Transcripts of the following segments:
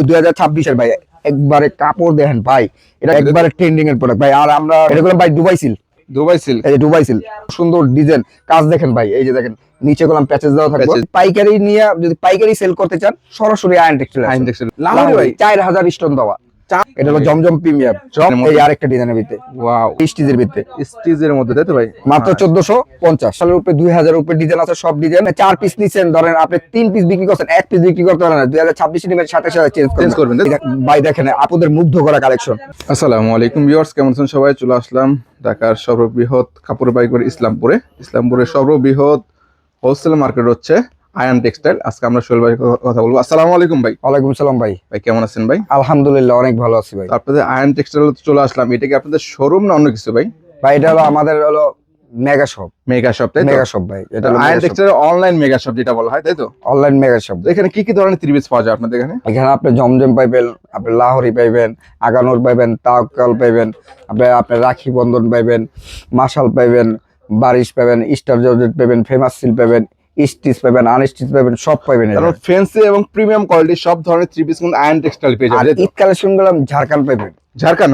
2026 এর ভাই, একবারে কাপড় দেখেন ভাই, এটা একবারে ট্রেন্ডিং এর প্রোডাক্ট ভাই। আর আমরা এটা করলাম ভাই দুবাই সিল। এই যে দুবাই সিল, সুন্দর ডিজাইন কাজ দেখেন ভাই। এই যে দেখেন নিচে কলাম প্যাচেস দেওয়া থাকবে। পাইকারি নিয়ে যদি পাইকারি সেল করতে চান সরাসরি আয়ন টেক্সটাইল লাহোরি ভাই 4000 স্টোন দেওয়া। এটা হলো জমজম প্রিমিয়াম। এই আরেকটা ডিজাইনের ভিতরে ওয়াও, স্টিচের ভিতরে, স্টিচের মধ্যে তাই তো ভাই, মাত্র 1450 সালের উপরে 2000 এর উপরে ডিজাইন আছে। সব ডিজাইন 4 পিস নিছেন, ধরেন আপনি 3 পিস বিক্রি করছেন, 1 পিস বিক্রি করতে পারেন না। 2026 এর সাথে সাথে চেঞ্জ করবেন ভাই। দেখেন আপুদের মুগ্ধ করা কালেকশন। আসসালামু আলাইকুম ভিউয়ার্স, কেমন আছেন সবাই? চলে আসলাম ঢাকার সর্ববৃহৎ কাপড় বাইকারি ইসলামপুরের সর্ববৃহৎ হোলসেল মার্কেট হচ্ছে আয়ন টেক্সটাইল। আজকে আমরা সোহেল ভাইয়ের কথা বলবো। আসসালামু আলাইকুম ভাই। ওয়ালাইকুম আসসালাম ভাই। ভাই কেমন আছেন ভাই? আলহামদুলিল্লাহ অনেক ভালো আছি ভাই। আপনাদের আয়ন টেক্সটাইল চলে আসলাম, এটা কি আপনাদের শোরুম না অন্য কিছু ভাই? ভাই এটা হলো আমাদের হলো মেগা শপ। মেগা শপ তাই তো? মেগা শপ ভাই, এটা হলো ion textile online mega shop যেটা বলা হয় তাই তো? Online mega shop. এখানে কি কি ধরনের থ্রি পিস পাওয়া যায় আপনাদের এখানে? এখানে আপনি জমজম পাইবেন, আপনি লাহোরি পাইবেন, আগানোর পাইবেন, তাওয়াক্কাল পাইবেন, আপনি রাখি বন্ধন পাইবেন, মাশাল পাইবেন, বারিশ পাইবেন, স্টার জর্জেট পাইবেন, ফেমাস সিল পাইবেন, স্টিচ পাইবেন, আনস্টিচ পাইবেন, সব পাইবেন। কারণ ফ্যান্সি এবং প্রিমিয়াম কোয়ালিটি সব ধরনের থ্রি পিস কিন্তু আয়ন টেক্সটাইল পেয়ে যাবেন। ঈদ কালেকশন গুলো ঝাড়খান্ড পাইবেন। ঝাড়খান্ড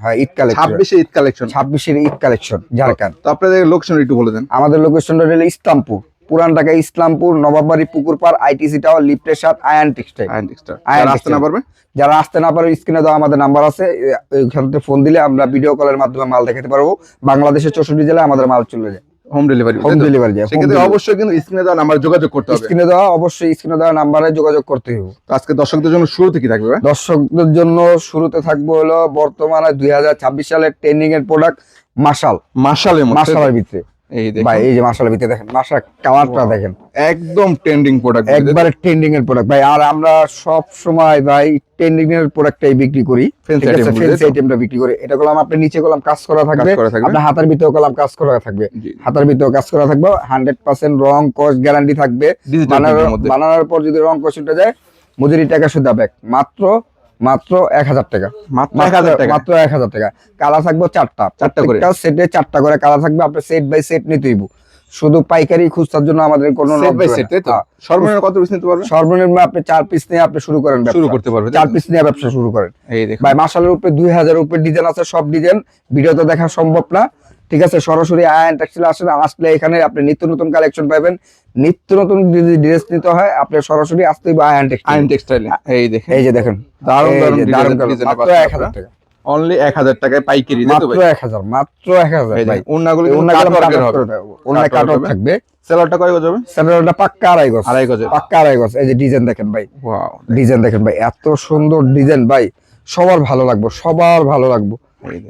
হ্যাঁ, ঈদ কালেকশন 26 এ ঈদ কালেকশন, 26 এর ঈদ কালেকশন ঝাড়খান্ড। তো আপনাদের লোকেশন একটু বলে দেন। আমাদের লোকেশনটা হলো ইসলামপুর, পুরান ঢাকা ইসলামপুর, নবাববাড়ি, পুকুরপাড়, আইটিসি টাওয়ার, লিফটের 7, আয়ন টেক্সটাইল। যারা আসতে না পারবে, যারা আসতে না পারবে স্ক্রিনে দেওয়া আমাদের নাম্বার আছে, ওইখান থেকে ফোন দিলে আমরা ভিডিও কলের মাধ্যমে মাল দেখাতে পারবো। বাংলাদেশের 64 জেলায় আমাদের মাল চলে যায়, হোম ডেলিভারি। যায়। সেক্ষেত্রে অবশ্যই কিন্তু স্ক্রিনে দেওয়া নাম্বার যোগাযোগ করতে হবে। স্ক্রিনে দেওয়া নাম্বারে যোগাযোগ করতে হবে। তো আজকে দর্শকদের জন্য শুরুতে কি থাকবে? দর্শকদের জন্য শুরুতে থাকবে হলো বর্তমানে 2026 সালের ট্রেন্ডিং এর প্রোডাক্ট মাশালের ভিতরে। ভাই এই যে মাশালের ভিতরে দেখেন, মাশাল কালারটা দেখেন, একদম ট্রেন্ডিং প্রোডাক্ট, একবারে ট্রেন্ডিং এর প্রোডাক্ট ভাই। আর আমরা সব সময় ভাই ট্রেন্ডিং এর প্রোডাক্টটাই বিক্রি করি, ফ্যান্সি আইটেমটা বিক্রি করি। এটা কলম আপনি নিচে কলম কাজ করা থাকবে, আপনার হাতের ভিতরে কলম কাজ করা থাকবে, হাতের ভিতরে কাজ করা থাকবে। 100% রং কস গ্যারান্টি থাকবে। বানানোর পর যদি রং কস উঠে যায়, মজুরি টাকা সুদা ব্যাক। মাত্র 1000 টাকা, মাত্র 1000 টাকা। কালা থাকবে 4টা করে, সেটে 4টা করে কালা থাকবে। আপনি সেট বাই সেট নিতে হইব। শুধু পাইকারি খুচরার জন্য আমাদের কোনো সর্বনিম্ন কত পিস নিতে পারবেন? সর্বনিম্ন আপনি 4 পিস নিয়ে আপনি শুরু করতে পারবেন। 4 পিস নিয়ে ব্যবসা শুরু করেন ভাই। মাশালের উপরে 2000 এর উপরে ডিজাইন আছে। সব ডিজাইন ভিডিওতে দেখা সম্ভব না, ঠিক আছে? সরাসরি আয়ন টেক্সটাইল আসলে এখানে আপনি নিত্য নতুন কালেকশন পাবেন। নিত্য নতুন যদি ড্রেস নিতে হয় আপনি সরাসরি আসতে হবে আয়ন টেক্সটাইল। এই যে দেখেন, দারুণ মাত্র 1000 টাকা, অনলি 1000 টাকায় পাইকারি। মাত্র 1000 ভাই। ওন্নাগুলো কাটওয়ার্ক থাকবে। সেলারটা কয় গজ হবে? সেলারটা পাক্কা আড়াই গজ, পাক্কা আড়াই গজ। এই যে ডিজাইন দেখেন ভাই, ওয়াও, ডিজাইন দেখেন ভাই, এত সুন্দর ডিজাইন ভাই। সবার ভালো লাগবে,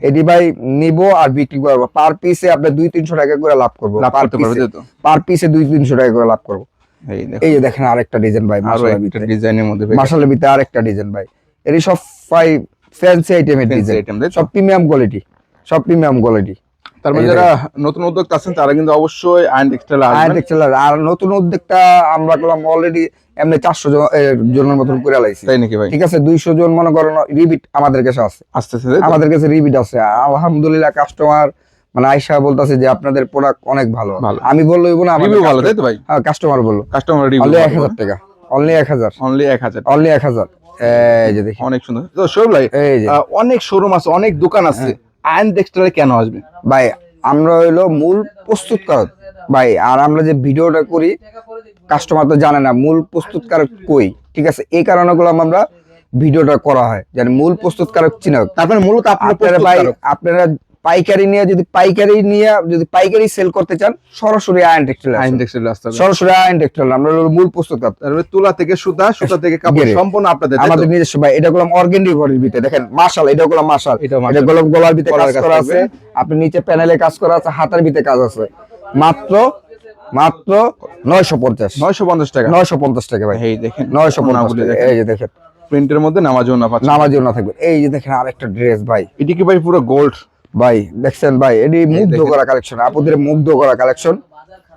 এডি ভাই নিবো আর বিক্রি করবো। পার পিসে আপনি 200-300 টাকা করে লাভ করবো। পার পিসে 200-300 টাকা করে লাভ করবো। এই যে দেখেন আরেকটা ডিজাইন ভাই, মাশালের ভিতরে আরেকটা ডিজাইন ভাই। এরই সব ভাই ফ্যান্সি আইটেমের ডিজাইন, সব প্রিমিয়াম কোয়ালিটি। তার মানে যারা নতুন উদ্যোক্তা আছেন তারা কিন্তু অবশ্যই আয়ন টেক্সটাইল আসবেন। আর নতুন উদ্যোক্তা আমরা করলাম অলরেডি এমনি 400 জনের মতন করে লাইছি, তাই নাকি ভাই? ঠিক আছে, 200 জন মনে করেন রিপিট আমাদের কাছে আছে, আমাদের কাছে রিপিট আছে। আলহামদুলিল্লাহ কাস্টমার মানে আয়শা বলতাছে যে আপনাদের প্রোডাক্ট অনেক ভালো। আমি বললো না, রিভিউ ভালো তাই তো ভাই? হ্যাঁ, কাস্টমার বললো। রিভিউ 1000 টাকা, অনলি 1000। এই যে দেখি অনেক সুন্দর। তো শোরুম ভাই, অনেক শোরুম আছে, অনেক দোকান আছে, আয়ন টেক্সটাইলে কেন আসবে ভাই? আমরা হইলো মূল প্রস্তুতকারক ভাই। আর আমরা যে ভিডিওটা করি কাস্টমার তো জানে না মূল প্রস্তুতকারক কই, ঠিক আছে? এই কারণে আমরা ভিডিওটা করা হয় যেন মূল প্রস্তুতকারক চিনা। তারপরে মূলত আপনারা পাইকারি যদি পাইকারি সেল করতে চান সরাসরি আয়ন টেক্সটাইল আসতে হবে। সরাসরি আয়ন টেক্সটাইল আমরা মূল প্রস্তুতকারক। তুলা থেকে সুতা থেকে কাপড় সম্পূর্ণ আপনাদের, আমাদের নিজস্ব ভাই। এটা গুলো অর্গানডি ঘরের ভিতরে দেখেন, মাশাল, এটা গুলো মাশাল, এটা গুলো গলার ভিতরে কাজ করা আছে, আপনি নিচে প্যানেলে কাজ করা আছে, হাতের ভিতরে কাজ আছে। মাত্র 950 টাকা ভাই। এই দেখেন 950 টাকা। এই যে দেখেন প্রিন্টের মধ্যে নামাজও না থাকবে। এই যে দেখেন আরেকটা ড্রেস ভাই, এটি কি ভাই পুরো গোল্ড ভাই? দেখছেন ভাই, এটি মুগ্ধ করা কালেকশন, আপুদের মুগ্ধ করা কালেকশন।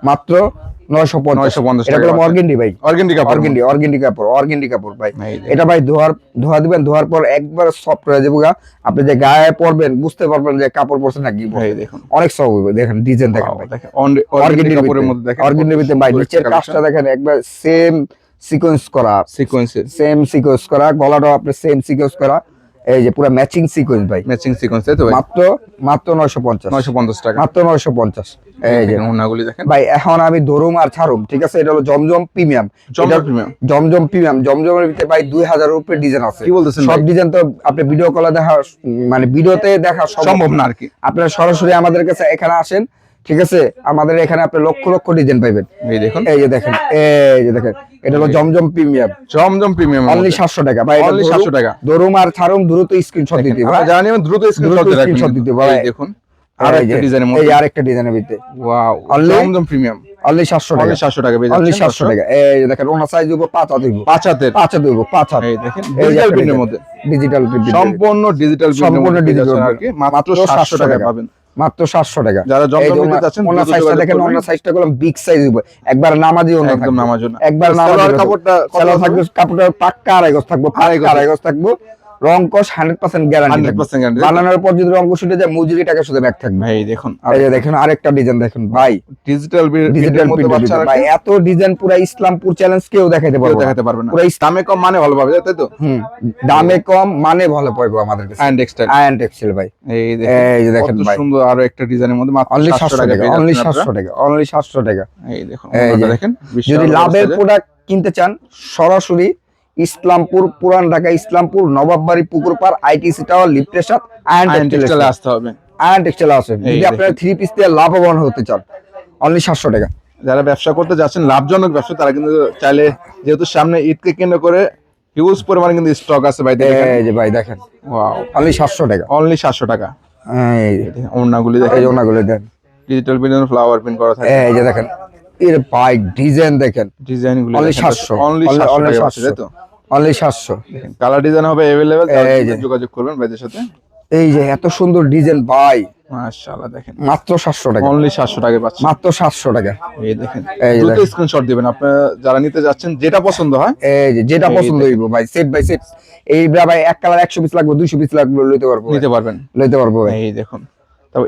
মাত্র 950 টাকা। এটা অর্গানডি ভাই, অর্গানডি কাপড় ভাই। এটা ভাই ধোয়া দিবেন, ধোয়ার পর একবার সফট হয়ে যাবে। আপনি যে গায়ে পরবেন বুঝতে পারবেন যে কাপড় পরছে নাকি ভাই। দেখুন অনেক সফট হবে। দেখেন ডিজাইন দেখেন ভাই, অর্গানডির ভিতরে ভাই। নিচের কাজটা দেখেন একবার সেম সিকোয়েন্স করা, সিকোয়েন্সের সেম সিকোয়েন্স করা, গলাটাও আপনার সেম সিকোয়েন্স করা, এই যে পুরো ম্যাচিং সিকোয়েন্স ভাই। ম্যাচিং সিকোয়েন্স তাই তো ভাই? মাত্র 950 950 টাকা। মাত্র 950। এই যে ওনাগুলি দেখেন ভাই, এখন আমি ধরুম আর ছাড়ুম, ঠিক আছে? এটা হলো জমজম প্রিমিয়াম। জমজম প্রিমিয়াম। জমজম প্রিমিয়াম, জমজমের ভিতরে ভাই 2000 এর উপরে ডিজাইন আছে। কি বলতেছেন সব ভাই? ডিজাইন তো আপনি ভিডিও কলে দেখা, মানে ভিডিওতে দেখা সম্ভব না আর কি। আপনারা সরাসরি আমাদের কাছে এখানে আসেন, ঠিক আছে? আমাদের এখানে আপনি লক্ষ লক্ষ ডিজাইন পাইবেন। এই দেখুন, এই যে দেখেন, এই যে দেখেন, এটা হলো জমজম প্রিমিয়াম, জমজম প্রিমিয়াম অনলি 700 টাকা ভাই। Only 700 টাকা। ধরুম আর ছাড়ুম, দ্রুত স্ক্রিনশট দিতে ভাই, জানি আমি দ্রুত স্ক্রিনশট দিতে ভাই। এই দেখুন আরেকটা ডিজাইনের এই মধ্যে, আরেকটা ডিজাইনের ভিতরে ওয়াও, Only- জমজম প্রিমিয়াম অনলি 700 টাকা, অনলি 700 টাকা পেয়ে অনলি যাচ্ছেন 700 টাকা। এই যে দেখেন, ওনার সাইজ দিব 5 হাত দিব, 5 হাতের। 5 হাত দিব, 5 হাত। এই দেখেন এই যে ডিজিটাল একটা প্রিন্টের ডিজাইন, মধ্যে, ডিজিটাল প্রিন্ট, সম্পূর্ণ ডিজিটাল সম্পূর্ণ ডিজিটাল আর কি। মাত্র 700 টাকা পাবেন, মাত্র 700 টাকা। যারা এই জমজম যে নিতে চাচ্ছেন ওনার দ্রুত সাইজটা যোগাযোগ দেখেন, করবেন। ওনার সাইজটা করলাম বিগ সাইজ দিব, একবার নামাজি ওনা একদম নামার জন্য। একবার নামাজি সালোয়ার কাপড়টা কত সালোয়ার থাকবে? থাকবে, কাপড়টা পাক্কা আড়াই গজ থাকবে, আড়াই গজ। পাক্কা আড়াই গজ থাকবে, রং কস 100% গ্যারান্টি, 100% guarantee। বানানোর পর যদি রং কস উঠে যায়, মজুরি টাকা শুধু ব্যাক থাকবে। এই দেখুন এই যে দেখেন, আরেকটা ডিজাইন দেখেন ভাই, ডিজিটাল ডিজিটাল মধ্যে বাচ্চা প্রিন্ট ভাই। এত ডিজাইন পুরো ইসলামপুর চ্যালেঞ্জ কেউ দেখাইতে কেউ পারবে না, দেখাতে পারবে না। পুরো দামে কম মানে ভালো পাবে তাই তো? দামে কম মানে ভালো পাইবো আমাদের কাছে। আয়ন টেক্সটাইল, আয়ন টেক্সটাইল ভাই। এই এই যে দেখেন কত ভাই, সুন্দর আরো একটা ডিজাইনের মধ্যে মাত্র অনলি 700 700 টাকা টাকা, পেয়ে অনলি যাচ্ছেন 700 টাকা, অনলি 700 টাকা। আপনারা। এই দেখুন এই যে, দেখেন, যদি বিশাল লাভের বড় প্রোডাক্ট কিনতে চান, সরাসরি ইসলামপুর, পুরান ঢাকা ইসলামপুর, নবাববাড়ি, পুকুরপাড়, আইটিসি টাওয়ার, লিফটের সাথে আয়ন আয়ন টেক্সটাইলে টেক্সটাইল আসতে হবে। আয়ন টেক্সটাইল আছে। এই যদি আপনারা দেখেন। 3 পিস দিয়ে লাভবান হতে চান, অনলি 700 টাকা। যারা ব্যবসা করতে যাচ্ছেন, লাভজনক ব্যবসা, তারা কিন্তু চাইলে, যেহেতু সামনে ঈদকে কেন্দ্র করে হিউজ পরিমাণে কিন্তু স্টক আছে ভাই, দেখেন। এই যে ভাই দেখেন, ওয়াও, অনলি 700 টাকা। অনলি 700 টাকা। এই যে, ওড়নাগুলি এই দেখেন, যে ওনাগুলো দেখেন, ডিজিটাল প্রিন্ট, ফ্লাওয়ার প্রিন্ট করা থাকে। এই যে দেখেন, এর ভাই ডিজাইন দেখেন, ডিজাইনগুলি অনলি 700, অনলি 700 টাকা পাচ্ছে, তাই তো? অনলি 700। দেখেন কালার ডিজাইন হবে अवेलेबल, এই যে। যোগাযোগ করবেন ভাইদের সাথে। এই যে এত সুন্দর ডিজাইন ভাই, মাশাআল্লাহ দেখেন, মাত্র 700 টাকা, অনলি 700 টাকা পাচ্ছেন। মাত্র 700 টাকা। এই দেখেন, এই যে দ্রুত দেখেন। স্ক্রিনশট দিবেন আপনারা যারা নিতে যাচ্ছেন, যেটা পছন্দ হয়। এই যে যেটা এই পছন্দ দেখেন। হইব ভাই, সেট বাই সেট। এই ভাই এক কালার 100 পিস লাগবে, 200 পিস লাগবে, লইতে পারবো ভাই। নিতে পারবেন। লইতে পারবো ভাই। এই দেখুন, তবে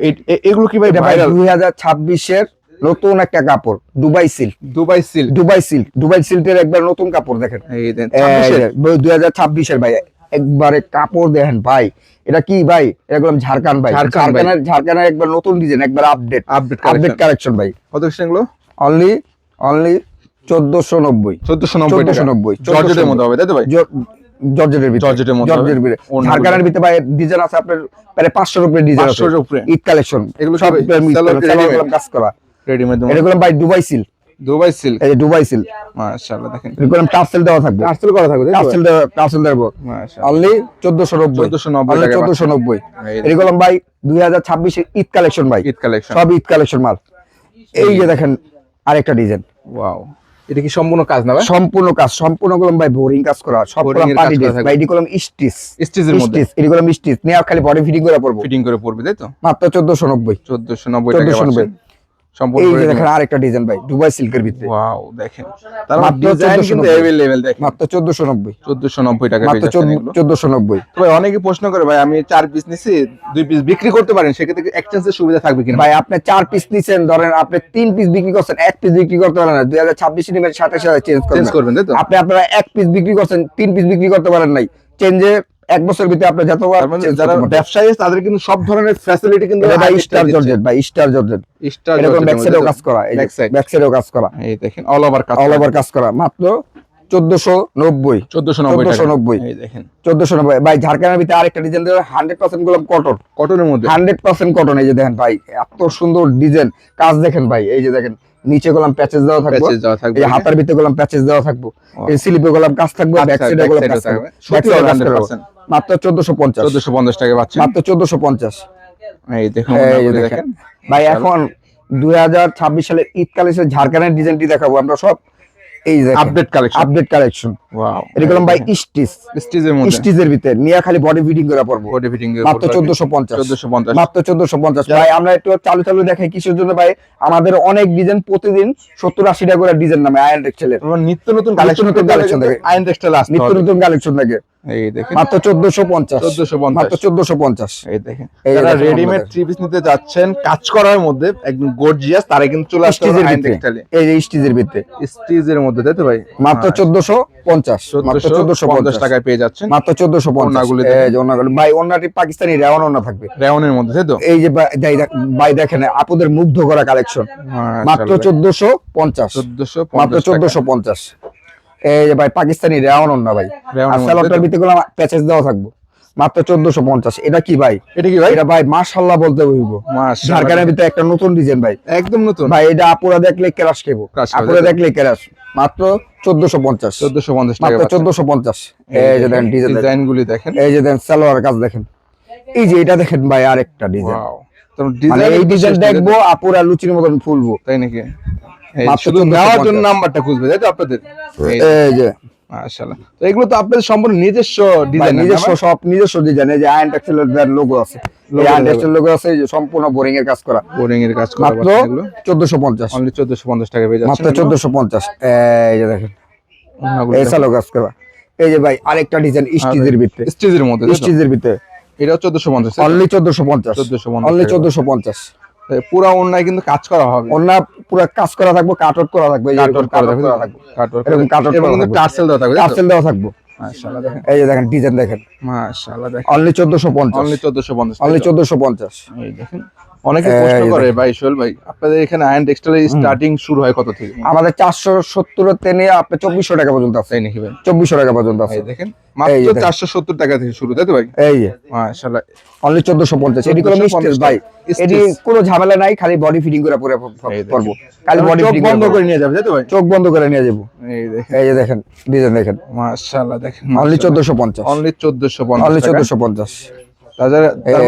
এগুলো কি ভাই এটা ভাই ভাইরাল? 2026 এর নতুন একটা কাপড়, Dubai silk. Dubai silk, Dubai সিল্কের একবার নতুন কাপড় দেখেন। এই দেন এই 26 যে 2026 এর ভাই, একবারে কাপড় দেখেন ভাই। এটা কি ভাই? এটা বললাম ঝাড়খান্ড ভাই, ঝাড়খান্ড ভাই। ঝাড়খান্ডের একবার নতুন ডিজাইন, একবার আপডেট আপডেট কালেকশন ভাই। কত এগুলো? অনলি 1490, 1490 টাকা। 1490, জর্জেটের মধ্যে হবে তাই তো ভাই? জর্জেটের ভিতরে, জর্জেটের মধ্যে জর্জেটের হবে। ভিতরে। অন্যগুলো। ঝাড়খান্ডের ভিতরে ভাই ডিজাইন আছে আপনার প্রায় 500 এর উপরে ডিজাইন আছে, 500 এর উপরে। ঈদ কালেকশন। এগুলো কি সব ভাই? সালোয়ার কাজ করা, রেডিমেড এটা করলাম ভাই দুবাই সিল্ক। দুবাই সিল্ক, এই যে দুবাই সিল্ক, মাশাআল্লাহ দেখেন, এটা করলাম টার্সেল দেওয়া থাকবে, টার্সেল করা থাকবে তাই তো? টার্সেল দেবো। মাশাআল্লাহ, অনলি 1490, 1490 অনলি টাকা 1490। এই এটা করলাম ভাই 2026 এর ঈদ কালেকশন ভাই, ঈদ কালেকশন। সব ঈদ কালেকশন মাল। এই যে দেখেন আরেকটা ডিজাইন, ওয়াও, এটা কি সম্পূর্ণ কাজ না ভাই? সম্পূর্ণ কাজ, সম্পূর্ণ করলাম ভাই বোরিং কাজ করা, সব Boring করলাম এর পার্টি কাজ করা ড্রেস থাকবে। ভাই। এটি করলাম স্টিচ, স্টিচের মধ্যে এটি করলাম স্টিচ নিয়ে খালি বডি ফিটিং করে পড়বো, ফিটিং করে পড়বে তাই তো? মাত্র 1490। 1490 টাকা 1490। পাচ্ছেন সম্পূর্ণ। এই যে দেখেন আরেকটা ডিজাইন ভাই, দুবাই সিল্কের ভিতরে, ওয়াও দেখেন, তার মাত্র ডিজাইন কিন্তু 1490 अवेलेबल দেখেন। মাত্র 1490, 1490 টাকা পেয়ে মাত্র যাচ্ছেন এগুলো। 1490। তো ভাই অনেকে প্রশ্ন করে, ভাই আমি 4 পিস নিছি, 2 পিস বিক্রি করতে পারেন, সেক্ষেত্রে এক্সচেঞ্জের সুবিধা থাকবে কিনা? ভাই আপনি 4 পিস নিছেন, ধরেন আপনি 3 পিস বিক্রি করছেন, 1 পিস বিক্রি করতে পারেন না, 2026 এর 27 চেঞ্জ চেঞ্জ করবেন তাই তো? আপনারা 1 পিস বিক্রি করছেন, 3 পিস বিক্রি করতে পারেন নাই, চেঞ্জে 1 বছর ভিতরে আপনি যতবার তার মানে change যারা করতে পারবেন। ব্যবসায়ী তাদের কিন্তু সব ধরনের ফ্যাসিলিটি কিন্তু এটা ভাই আগে স্টার দিচ্ছে। জর্জেট ভাই, স্টার জর্জেট। স্টার এরকম জর্জেটের ব্যাক মধ্যে সাইডেও তো? কাজ করা, এই ব্যাক সাইড, ব্যাক সাইডেও কাজ করা, এই দেখেন অল ওভার কাজ, অল ওভার কাজ করা, মাত্র 1490, 1490 টাকা। 1490 এই দেখেন 1490 ভাই। ঝাড়খান্ডের ভিতরে আরেকটা ডিজাইন দেবে 100% গোলাপ কটন, কটনের মধ্যে 100% কটন। এই যে দেখেন ভাই, এত সুন্দর ডিজাইন, কাজ দেখেন ভাই। এই যে দেখেন নিচে গোলাম প্যাচেস দেওয়া থাকবে, প্যাচেজ দেওয়া থাকবে। এই যে হাতার ভিতরে গোলাম প্যাচেস দেওয়া থাকবে, এই স্লিপে গোলাম কাজ থাকবে, আচ্ছা, ব্যাক সাইডে back গোলাম side এ কাজ থাকবে, থাকবে। ব্যাক সত্যি সাইডে কাজ 100%। থাকবে। মাত্র 1450, 1450 টাকা পাচ্ছেন। মাত্র 1450। এই দেখুন এই যে ওনাগুলি দেখেন দেখেন ভাই, এখন 2026 সালের ঈদ কালেকশন ঝাড়খান্ডের ডিজাইনটি দেখাবো আমরা সব। এই যে update collection, update collection, wow, এরকম ভাই স্টিচ, স্টিচের মধ্যে স্টিচের ভিতরে নিয়ে খালি বডি ফিটিং করে পড়বো, বডি ফিটিং মাত্র 1450, 1450। মাত্র 1450 ভাই। আমরা একটু চালু চালু দেখাই কিসের জন্য ভাই, আমাদের অনেক ডিজাইন প্রতিদিন 70-80 টাকা করে ডিজাইন নামে আয়ন টেক্সটাইলের, নিত্য নতুন নিত্য নতুন কালেকশন collection থাকে। আয়ন টেক্সটাইল আসতে নিত্য হবে। নতুন কালেকশন থাকে। এই দেখেন মাত্র 1450, 1450, মাত্র 1450। এই দেখেন এই যারা দেখেন রেডিমেড আপনাদের। থ্রি পিস নিতে যাচ্ছেন কাজ করার মধ্যে একদম গর্জিয়াস, তারা কিন্তু চলে আসতে স্টিজের আয়ন ভিতরে, টেক্সটাইলে। এই যে স্টিজের ভিতরে স্টিজের মধ্যে তাই তো ভাই? মাত্র 1450, মাত্র 1450 1450 টাকায় পেয়ে যাচ্ছেন মাত্র 1450। ওড়নাগুলি এই দেখেন। যে ওড়নাগুলো ভাই, ওড়নাটি পাকিস্তানি রেওয়ান ওড়না থাকবে। রেওনের মধ্যে তাই তো? এই যে ভাই দেখেন আপুদের মুগ্ধ করা কালেকশন, মাত্র 1450, 1450 মাত্র 1450। এই যে ভাই পাকিস্তানি রেওয়ান ওড়না ভাই, রেওয়ানের আর মধ্যে স্যালোটার তো? ভিতরে গুলো প্যাচেস দেওয়া থাকবে, মাত্র 1450। এটা কি ভাই? এটা কি ভাই? এটা ভাই মাশাআল্লাহ বলতে হইব, মাশাআল্লাহ, ঝাড়খানের ভিতরে একটা নতুন ডিজাইন ভাই, একদম নতুন ভাই এটা আপুরা দেখলে ক্রাশ খাবো, Crush খাবে, আপুরা তাই তো? দেখলে ক্রাশ। মাত্র 1450, 1450 টাকা মাত্র 1450। এই যে দেখেন ডিজাইন, ডিজাইন গুলি দেখেন। এই যে দেখেন সালোয়ার কাজ দেখেন, এই যে এটা দেখেন ভাই আরেকটা ডিজাইন, ওয়াও, তো মানে ডিজাইন এই ডিজাইন দেখবো আপুরা লুচির মতন ফুলবো। তাই নাকি? এই মাত্র শুধু 1450 নেওয়ার জন্য নাম্বারটা খুঁজবে তাই তো আপনাদের? এই যে মাশাআল্লাহ, তো এগুলো তো আপনাদের সম্পূর্ণ নিজস্ব ভাই ডিজাইন, নিজস্ব, সব নিজস্ব ডিজাইন। এই যে আয়ন টেক্সটাইলের লোগো আছে, এই আয়ন টেক্সটাইল লোগো আছে, এই যে সম্পূর্ণ বোরিং এর কাজ করা, বোরিং এর কাজ করা মাত্র এগুলো 1450, অনলি 1450 টাকা পেয়ে যাচ্ছেন। মাত্র 1450। এই যে দেখেন ওড়নাগুলো এই দেখেন। সালো কাজ করা। এই যে ভাই আরেকটা ডিজাইন স্টিজের ভিতরে, স্টিচের মধ্যে তাই তো? স্টিজের ভিতরে এটাও 1450 অনলি 1450, 1450 অনলি টাকা। 1450। পুরা ওড়নায় কিন্তু কাজ করা হবে, ওনা পুরো কাজ করা থাকবে, কাট আউট করা থাকবে, এই যে এরকম কাট আউট করা থাকবে, এরকম কাট আউট এবং করা কিন্তু থাকবে, টার্সেল দেওয়া থাকবে তাই তো? টার্সেল দেওয়া থাকবে। মাশাআল্লাহ দেখেন, এই যে দেখেন ডিজাইন দেখেন, মাশাআল্লাহ দেখেন, অনলি 1450, অনলি 1450 অনলি টাকা। 1450। এই দেখেন, অনেকে প্রশ্ন করে ভাই সোহেল ভাই আপনাদের এখানে আয়ন টেক্সটাইল স্টার্টিং শুরু হয় কত থেকে? আমাদের 470 তে নিয়ে আপনি 2400 টাকা পর্যন্ত আছে, তাই নাকি ভাই? 2400 টাকা পর্যন্ত আছে। এই দেখেন মাত্র এই দেখেন। 470 টাকা থেকে শুরু তাই তো ভাই? এই যে মাশাআল্লাহ, অনলি 1450। এটি কোনো 1450 মিস্টেক ভাই, এটি কোনো ঝামেলা নাই, খালি বডি ফিটিং করে পরে এই দেখেন। করব, খালি বডি চোখ ফিটিং বন্ধ করে নিয়ে যাবে তাই তো ভাই? চোখ বন্ধ করে নিয়ে যাব। এই দেখেন, এই যে দেখেন ডিজাইন দেখেন, মাশাআল্লাহ দেখেন, অনলি 1450, অনলি 1450 অনলি টাকা। 1450। তার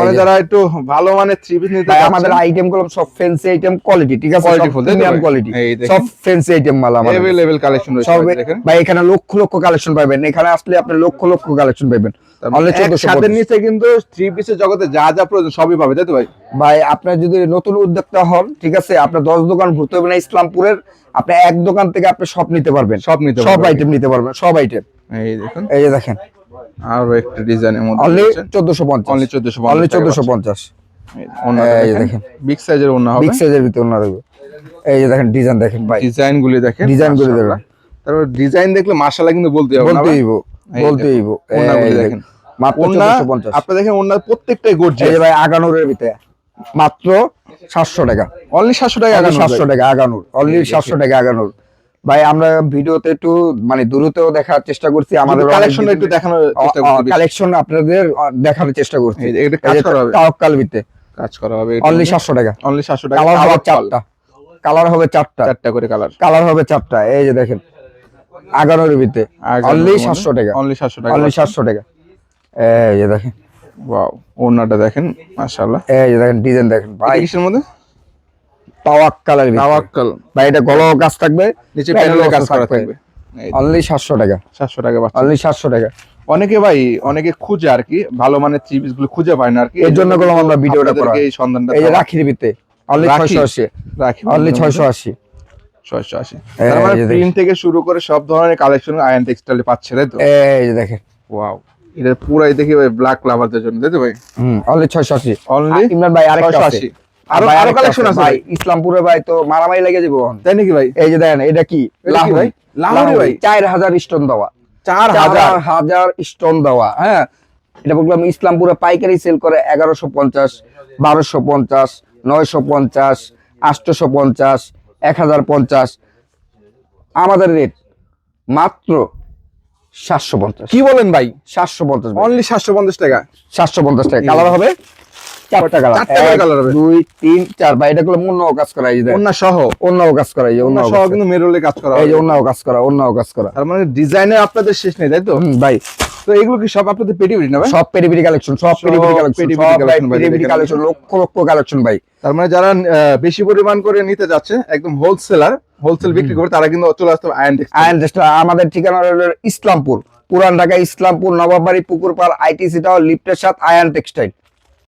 মানে এই যে। যারা একটু ভালো মানের থ্রি পিস নিতে ভাই চাচ্ছেন, আমাদের আইটেম গুলো সব ফ্যান্সি আইটেম কোয়ালিটি, ঠিক আছে, Quality সব full, তাই তো প্রিমিয়াম ভাই? কোয়ালিটি, এই দেখেন। সব ফ্যান্সি আইটেম মাল আমাদের, এভেলেবেল কালেকশন রয়েছে সব ভাই, দেখেন। ভাই এখানে লক্ষ লক্ষ কালেকশন পাবেন, এখানে আসলে আপনি লক্ষ লক্ষ কালেকশন পাবেন, তার মানে অনলি এক ছাদের 1450। নিচে কিন্তু থ্রি পিসের জগতে যা যা প্রয়োজন সবই পাবে তাই তো ভাই? ভাই আপনার যদি নতুন উদ্যোক্তা হন, ঠিক আছে, আপনার 10 দোকান ঘুরতে হবে না ইসলামপুরের, আপনি এক দোকান থেকে আপনি সব নিতে পারবেন, সব নিতে সব পারবেন। আইটেম নিতে পারবেন, সব আইটেম। এই দেখুন, এই যে দেখেন আরো একটা ডিজাইনের মধ্যে অনলি রয়েছে। 1450, অনলি 1450 অনলি টাকা 1450। এই যে দেখেন বিগ সাইজের ওন্না হবে, বিগ সাইজের ভিতরে না দেবো। এই যে দেখেন ডিজাইন দেখেন ভাই, ডিজাইন গুলি দেখেন, ডিজাইন গুলো মাশাআল্লাহ। দেখেন, তারপর ডিজাইন দেখলে মাশাআল্লাহ কিন্তু বলতে হবে না বলতে ভাই? হইব, এই বলতে দেখুন, হইব। ওড়নাগুলি এই দেখেন। দেখেন মাত্র ওন্না 1450। আপনি দেখেন ওন্না প্রত্যেকটাই এই গর্জিয়াস। যে ভাই আগানুরের ভিতরে মাত্র 700 টাকা, অনলি 700 টাকা অনলি আগানো 700 টাকা আগানুর, অনলি 700 টাকা আগানুর। ভাই আমরা ভিডিওতে একটু মানে দূরতেও দেখার চেষ্টা করছি, আমাদের কালেকশনটা একটু দেখানোর চেষ্টা করতে কালেকশন আপনাদের দেখানোর চেষ্টা করছি। এটা কাজ করা হবে, তাওয়াক্কাল ভিতে কাজ করা হবে, অনলি 700 টাকা, অনলি 700 টাকা। কালার হবে তাওয়াক্কাল। 4টা, কালার হবে 4টা, 4টা করে কালার, কালার হবে 4টা। এই যে দেখেন আগানুর ভিতে অনলি 700 টাকা, অনলি 700 টাকা, অনলি 700 টাকা। এই যে দেখেন, ওয়াও, ওন্নাটা দেখেন মাশাআল্লাহ। এই যে দেখেন ডিজাইন দেখেন ভাই, এটা কিসের মধ্যে? তাওয়াক্কালের ভিতরে তাওয়াক্কাল, ভাই, এটা গলাও কাজ থাকবে, নিচে প্যানেলে কাজ করা থাকবে। অনলি 700 টাকা, 700 টাকা পাচ্ছেন। অনলি 700 টাকা। অনেকে ভাই অনেকে খুঁজে আর কি, ভালো মানের থ্রি পিস গুলো খুঁজে পায় না আর কি, এর জন্য করলাম আমরা ভিডিওটা করা। আপনাদেরকে এই সন্ধানটা এই যে দেওয়া। রাখির ভিতরে অনলি রাখি? 680, রাখি অনলি 680। 680। এই তার মানে যে দেখেন। প্রিন্ট থেকে শুরু করে সব ধরনের কালেকশন আয়ন টেক্সটাইলে পাচ্ছে তাই তো? এই যে দেখেন, ওয়াও, এটা পুরাই দেখি ভাই ব্ল্যাক লাভারদের জন্য তাই তো ভাই? অনলি 680। অনলি ইমরান ভাই আরেকটা আছে, 680। আরো ভাই আরো আরেকটা কালেকশন আছে ভাই, ভাই, ইসলামপুরে ভাই তো মারামারি লেগে যাবে এখন। তাই নাকি ভাই? এই যে দেখেন এটা কি এটা কি লাহোরি ভাই? লাহোরি ভাই? 4000 স্টোন দেওয়া, 4000 স্টোন দেওয়া। হ্যাঁ, এটা বললাম ইসলামপুরে পাইকারি সেল করে 1150, 1250, 950, 850, 1050। আমাদের রেট মাত্র 750। কি বলেন ভাই? 750 অনলি 750 টাকা। 750 টাকা। কালার হবে 4টা কালার, 4টা করে কালার হবে। 2 3 4 ভাই, এটা গুলো অন্যও কাজ করা, এই যে ওন্না সহ, অন্যও কাজ করা, এই যে ওন্না অন্যও সহ কাজ কিন্তু মেরুলে কাজ করা করা, এই যে হবে। অন্যও কাজ করা, অন্যও কাজ করা। তার মানে ডিজাইনে আপনাদের শেষ নেই তাই তো? ভাই তো এগুলো কি সব আপনাদের পেটি না ভাই? সব পেরিপিরি কালেকশন, সব পেরিপিরি কালেকশন, পেরিপিরি সব ভাই collection ভাই, পেরিপিরি দেখেন। কালেকশন, লক্ষ লক্ষ কালেকশন ভাই। তার মানে যারা বেশি পরিমাণ করে নিতে যাচ্ছে একদম হোলসেল বিক্রি করে, তারা কিন্তু চলে আসতে হবে আয়ন টেক্সটাইল। আয়ন টেক্সটাইল আমাদের ঠিকানা হলো ইসলামপুর, পুরান ঢাকা ইসলামপুর, নবাববাড়ি, পুকুরপাড়, আইটিসি টাওয়ার, লিফটের সাথে আয়ন টেক্সটাইল।